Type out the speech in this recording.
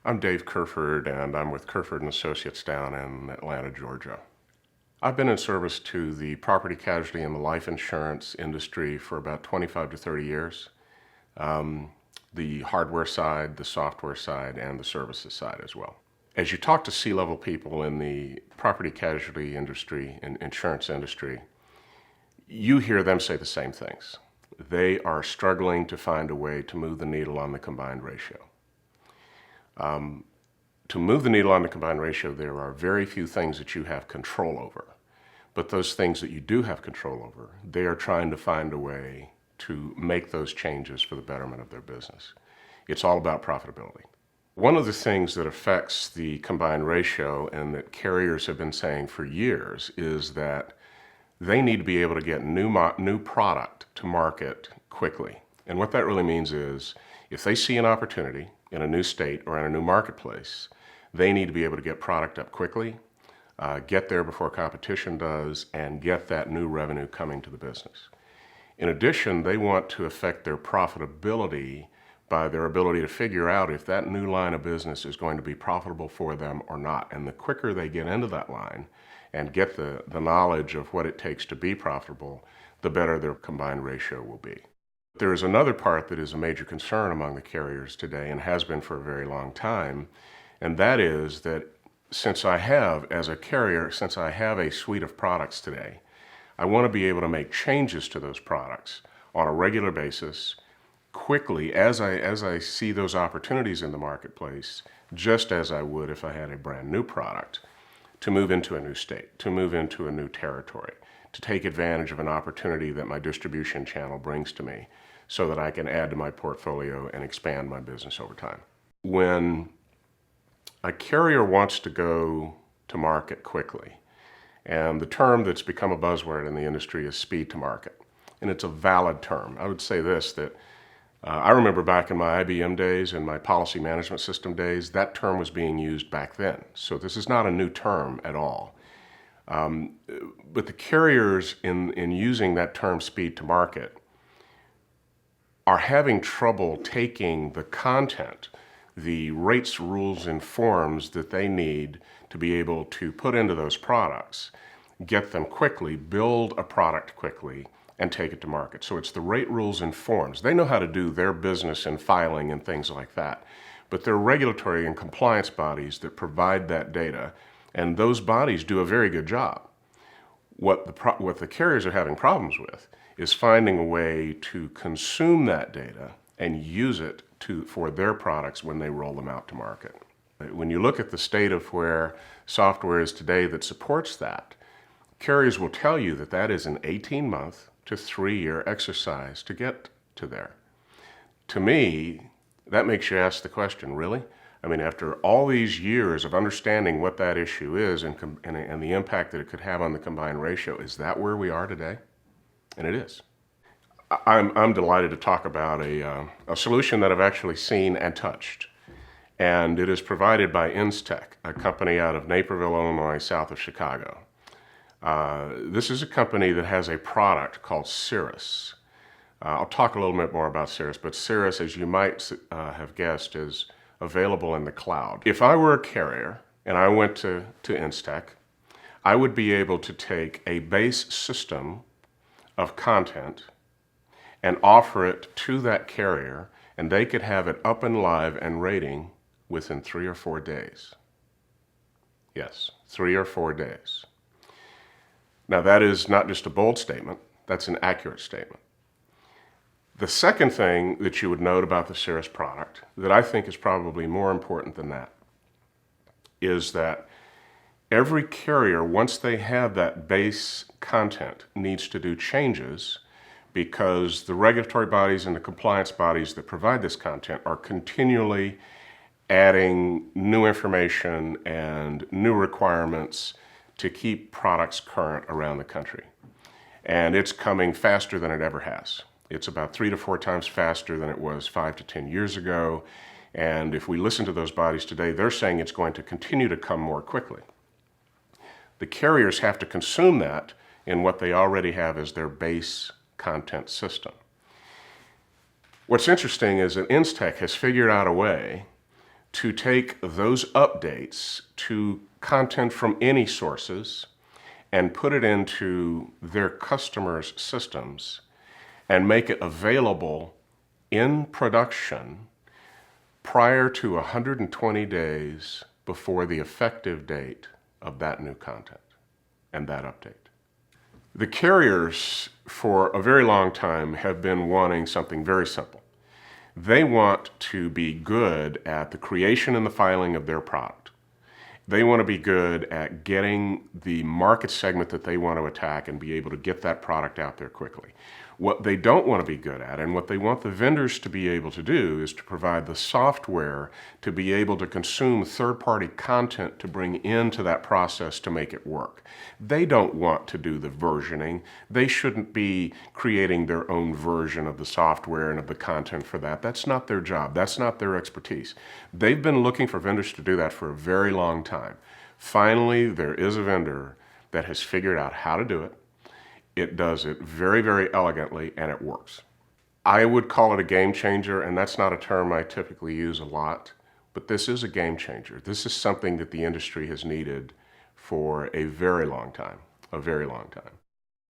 I'm Dave Kerford, and I'm with Kerford and Associates down in Atlanta, Georgia. I've been in service to the property casualty and the life insurance industry for about 25 to 30 years. The hardware side, the software side, and the services side as well. As you talk to C-level people in the property casualty industry and insurance industry, you hear them say the same things. They are struggling to find a way to move the needle on the combined ratio. To move the needle on the combined ratio, there are very few things that you have control over. But those things that you do have control over, they are trying to find a way to make those changes for the betterment of their business. It's all about profitability. One of the things that affects the combined ratio, and that carriers have been saying for years, is that they need to be able to get new product to market quickly. And what that really means is, if they see an opportunity in a new state or in a new marketplace, they need to be able to get product up quickly, get there before competition does, and get that new revenue coming to the business. In addition, they want to affect their profitability by their ability to figure out if that new line of business is going to be profitable for them or not. And the quicker they get into that line and get the knowledge of what it takes to be profitable, the better their combined ratio will be. There is another part that is a major concern among the carriers today, and has been for a very long time, and that is that since I have, as a carrier, since I have a suite of products today, I want to be able to make changes to those products on a regular basis, quickly, as I see those opportunities in the marketplace, just as I would if I had a brand new product, to move into a new state, to move into a new territory, to take advantage of an opportunity that my distribution channel brings to me so that I can add to my portfolio and expand my business over time. When a carrier wants to go to market quickly, and the term that's become a buzzword in the industry is speed to market, and it's a valid term. I would say this, that I remember back in my IBM days and my policy management system days, that term was being used back then. So this is not a new term at all. But the carriers in using that term speed to market are having trouble taking the content, the rates, rules, and forms that they need to be able to put into those products, get them quickly, build a product quickly, and take it to market. So it's the rate, rules, and forms. They know how to do their business and filing and things like that. But there are regulatory and compliance bodies that provide that data, and those bodies do a very good job. What the carriers are having problems with is finding a way to consume that data and use it for their products when they roll them out to market. When you look at the state of where software is today that supports that, carriers will tell you that that is an 18-month to 3-year exercise to get to there. To me, that makes you ask the question, really? I mean, after all these years of understanding what that issue is and the impact that it could have on the combined ratio, is that where we are today? And it is. I'm delighted to talk about a solution that I've actually seen and touched. And it is provided by Instec, a company out of Naperville, Illinois, south of Chicago. This is a company that has a product called Cirrus. I'll talk a little bit more about Cirrus, but Cirrus, as you might have guessed, is available in the cloud. If I were a carrier and I went to Instec, I would be able to take a base system of content and offer it to that carrier, and they could have it up and live and rating within 3 or 4 days. Yes, 3 or 4 days. Now that is not just a bold statement, that's an accurate statement. The second thing that you would note about the Cirrus product, that I think is probably more important than that, is that every carrier, once they have that base content, needs to do changes, because the regulatory bodies and the compliance bodies that provide this content are continually adding new information and new requirements to keep products current around the country. And it's coming faster than it ever has. It's about 3 to 4 times faster than it was 5 to 10 years ago. And if we listen to those bodies today, they're saying it's going to continue to come more quickly. The carriers have to consume that in what they already have as their base content system. What's interesting is that Instec has figured out a way to take those updates to content from any sources and put it into their customers' systems and make it available in production prior to 120 days before the effective date of that new content and that update. The carriers, for a very long time, have been wanting something very simple. They want to be good at the creation and the filing of their product. They want to be good at getting the market segment that they want to attack and be able to get that product out there quickly. What they don't want to be good at, and what they want the vendors to be able to do, is to provide the software to be able to consume third-party content to bring into that process to make it work. They don't want to do the versioning. They shouldn't be creating their own version of the software and of the content for that. That's not their job. That's not their expertise. They've been looking for vendors to do that for a very long time. Finally, there is a vendor that has figured out how to do it. It does it very, very elegantly, and it works. I would call it a game changer, and that's not a term I typically use a lot, but this is a game changer. This is something that the industry has needed for a very long time, a very long time.